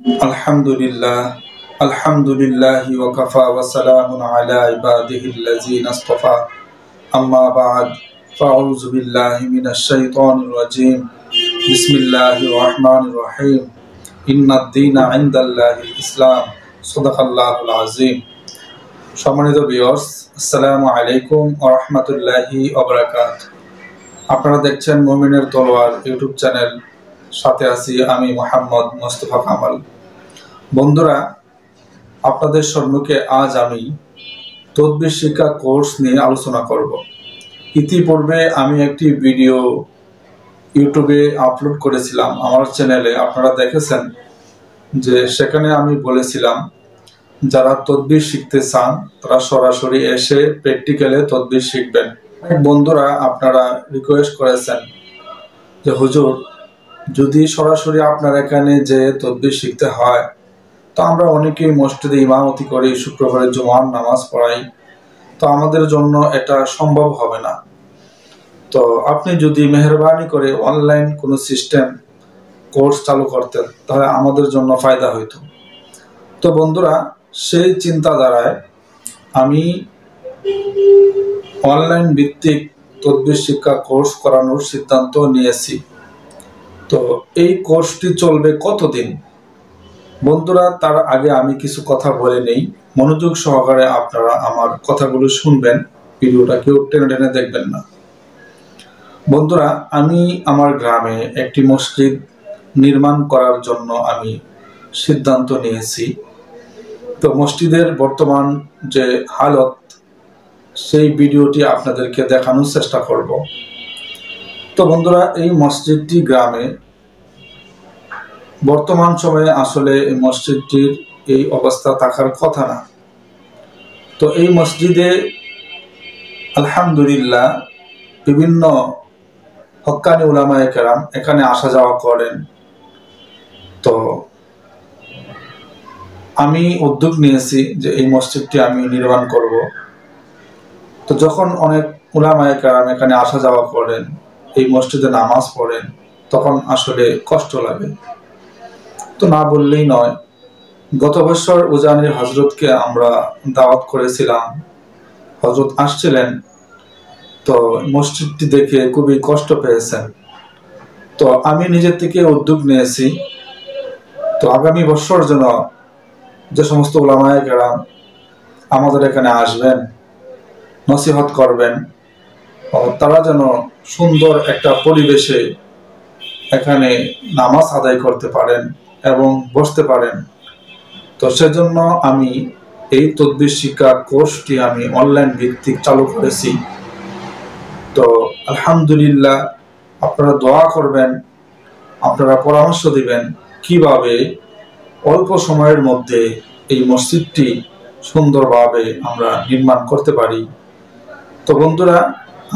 আলহামদুলিল্লাহ আলহামদুলিল্লাহি ওয়া কাফা ওয়া সালামুন আলা ইবাদিহিল্লাযিনা ইসতাফা আম্মা বা'দ ফাআউযু বিল্লাহি মিনাশ শাইতানির রাজীম বিসমিল্লাহির রাহমানির রহিম ইন্নাদ-দীনা ইনদাল্লাহিল ইসলাম সাদাকাল্লাহুল আযীম। সম্মানিত ভিউয়ার্স, আসসালামু আলাইকুম ওয়া রাহমাতুল্লাহি ওয়া বারাকাতুহু। আপনারা দেখছেন মুমিনের তলোয়ার ইউটিউব চ্যানেল, সাথে আছি আমি মোহাম্মদ মোস্তফা কামাল। বন্ধুরা, আপনাদের সম্মুখে আজ আমি তদবির শিক্ষা কোর্স নিয়ে আলোচনা করব। ইতিপূর্বে আমি একটি ভিডিও ইউটিউবে আপলোড করেছিলাম আমার চ্যানেলে, আপনারা দেখেছেন যে সেখানে আমি বলেছিলাম যারা তদবির শিখতে চান তারা সরাসরি এসে প্র্যাকটিক্যালে তদবির শিখবেন। বন্ধুরা আপনারা রিকোয়েস্ট করেছেন যে হুজুর, যদি সরাসরি আপনার এখানে যে তদবির শিখতে হয় তো আমরা অনেকেই মসজিদে ইমামতি করি, শুক্রবারে জুমার নামাজ পড়াই, তো আমাদের জন্য এটা সম্ভব হবে না। তো আপনি যদি মেহরবানি করে অনলাইন কোনো সিস্টেম কোর্স চালু করতেন তাহলে আমাদের জন্য ফায়দা হইতো। তো বন্ধুরা, সেই চিন্তাধারায় আমি অনলাইন ভিত্তিক তদবির শিক্ষা কোর্স করানোর সিদ্ধান্ত নিয়েছি। তো এই কোর্সটি চলবে কতদিন? বন্ধুরা, তার আগে আমি কিছু কথা বলে নেই, মনোযোগ সহকারে আপনারা আমার কথাগুলো শুনবেন, ভিডিওটা কেউ টেনে টেনে দেখবেন না। বন্ধুরা, আমি আমার গ্রামে একটি মসজিদ নির্মাণ করার জন্য আমি সিদ্ধান্ত নিয়েছি। তো মসজিদের বর্তমান যে হালত সেই ভিডিওটি আপনাদেরকে দেখানোর চেষ্টা করব। তো বন্ধুরা, এই মসজিদটি গ্রামে বর্তমান সময়ে আসলে এই মসজিদটির এই অবস্থা থাকার কথা না। তো এই মসজিদে আলহামদুলিল্লাহ বিভিন্ন হক্কানি উলামায়ে কেরাম এখানে আসা যাওয়া করেন। তো আমি উদ্যোগ নিয়েছি যে এই মসজিদটি আমি নির্মাণ করব। তো যখন অনেক উলামায়ে কেরাম এখানে আসা যাওয়া করেন, এই মসজিদে নামাজ পড়েন, তখন আসলে কষ্ট লাগে। তো না বললেই নয়, গত বছর উজানির হজরতকে আমরা দাওয়াত করেছিলাম, হজরত আসছিলেন, তো মসজিদটি দেখে খুবই কষ্ট পেয়েছেন। তো আমি নিজের থেকে উদ্যোগ নিয়েছি, তো আগামী বছর যেন যে সমস্ত উলামায়ে কেরাম আমাদের এখানে আসবেন, নসিহত করবেন, তারা যেন সুন্দর একটা পরিবেশে এখানে নামাজ আদায় করতে পারেন এবং বসতে পারেন। তো সেজন্য আমি এই তদবির শিক্ষা কোর্সটি আমি অনলাইন ভিত্তিক চালু করেছি। তো আলহামদুলিল্লাহ, আপনারা দোয়া করবেন, আপনারা পরামর্শ দিবেন কিভাবে অল্প সময়ের মধ্যে এই মসজিদটি সুন্দরভাবে আমরা নির্মাণ করতে পারি। তো বন্ধুরা,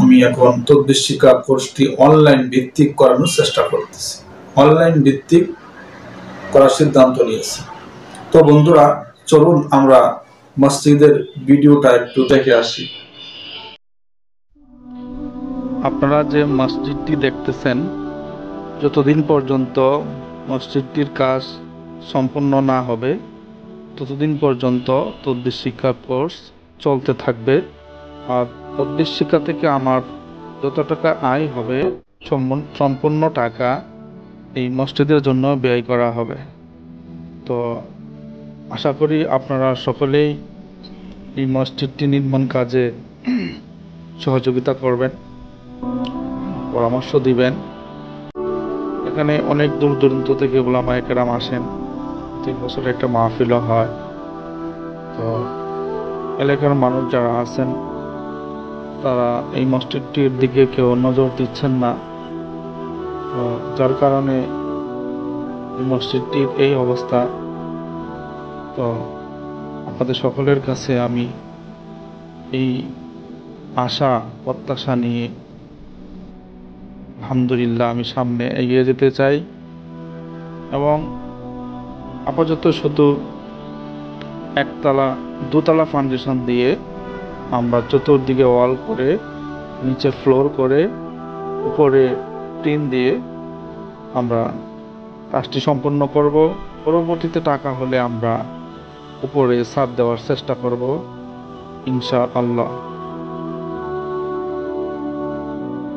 আমি এখন তদবির শিক্ষা কোর্সটি অনলাইন ভিত্তিক করানোর চেষ্টা করতেছি, অনলাইন ভিত্তিক করার সিদ্ধান্ত নিয়েছি। তো বন্ধুরা, চলুন আমরা মসজিদের ভিডিওটা একটু দেখে আসি। আপনারা যে মসজিদটি দেখতেছেন, যতদিন পর্যন্ত মসজিদটির কাজ সম্পূর্ণ না হবে ততদিন পর্যন্ত তদবির শিক্ষা কোর্স চলতে থাকবে। আর তদবির শিক্ষা থেকে আমার যত টাকা আয় হবে সম্পূর্ণ টাকা এই মসজিদের জন্য ব্যয় করা হবে। তো আশা করি আপনারা সকলেই এই মসজিদটি নির্মাণ কাজে সহযোগিতা করবেন, পরামর্শ দিবেন। এখানে অনেক দূর দূরান্ত থেকে উলামায়ে কেরাম আসেন, 3 বছরে একটা মাহফিলও হয়। তো এলাকার মানুষ যারা আছেন তারা এই মসজিদটির দিকে কেউ নজর দিচ্ছেন না, তো যার কারণে এই মসজিদটির এই অবস্থা। তো আপনাদের সকলের কাছে আমি এই আশা প্রত্যাশা নিয়ে আলহামদুলিল্লাহ আমি সামনে এগিয়ে যেতে চাই। এবং আপাতত শুধু দোতলা ফাউন্ডেশন দিয়ে আমরা চতুর্দিকে ওয়াল করে, নিচে ফ্লোর করে, উপরে টিন দিয়ে আমরা কাজটি সম্পন্ন করব। পরবর্তীতে টাকা হলে আমরা উপরে ছাদ দেওয়ার চেষ্টা করব ইনশাআল্লাহ।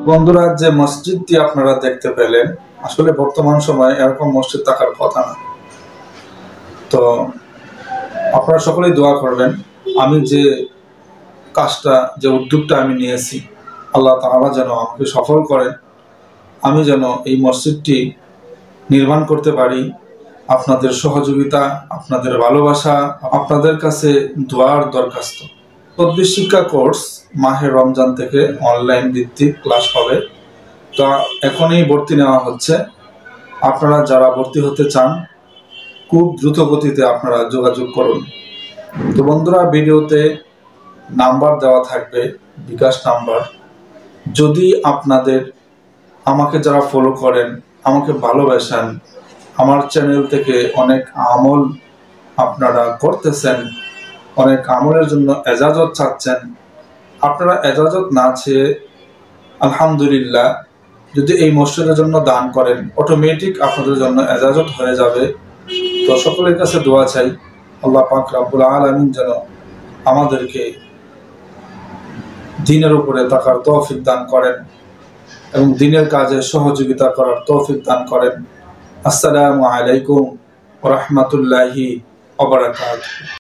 বন্ধুরা, যে মসজিদটি আপনারা দেখতে পেলেন, আসলে বর্তমান সময়ে এরকম মসজিদ থাকার কথা না। তো আপনারা সকলেই দোয়া করবেন, আমি যে কাজটা, যে উদ্যোগটা আমি নিয়েছি, আল্লাহ তাআলা যেন আমাকে সফল করেন, আমি যেন এই মসজিদটি নির্মাণ করতে পারি। আপনাদের সহযোগিতা, আপনাদের ভালোবাসা, আপনাদের কাছে দোয়ার দরখাস্ত। তদ্বির শিক্ষা কোর্স মাহে রমজান থেকে অনলাইন ভিত্তিক ক্লাস হবে। তা এখনই ভর্তি নেওয়া হচ্ছে। আপনারা যারা ভর্তি হতে চান, খুব দ্রুত গতিতে আপনারা যোগাযোগ করুন। তো বন্ধুরা, ভিডিওতে নাম্বার দেওয়া থাকবে, বিকাশ নাম্বার। যদি আপনাদের, আমাকে যারা ফলো করেন, আমাকে ভালোবাসেন, আমার চ্যানেল থেকে অনেক আমল আপনারা করতেছেন, অনেক আমলের জন্য এজাজত চাচ্ছেন, আপনারা এজাজত না চেয়ে আলহামদুলিল্লাহ যদি এই মসজিদের জন্য দান করেন, অটোমেটিক আপনাদের জন্য এজাজত হয়ে যাবে। তো সকলের কাছে দোয়া চাই, আল্লাহ পাক রব্বুল আলামিন যেন আমাদেরকে দ্বীনের উপরে থাকার তৌফিক দান করেন এবং দ্বীনের কাজে সহযোগিতা করার তৌফিক দান করেন। আসসালামু আলাইকুম ওয়া রাহমাতুল্লাহি ওয়া বারাকাতুহু।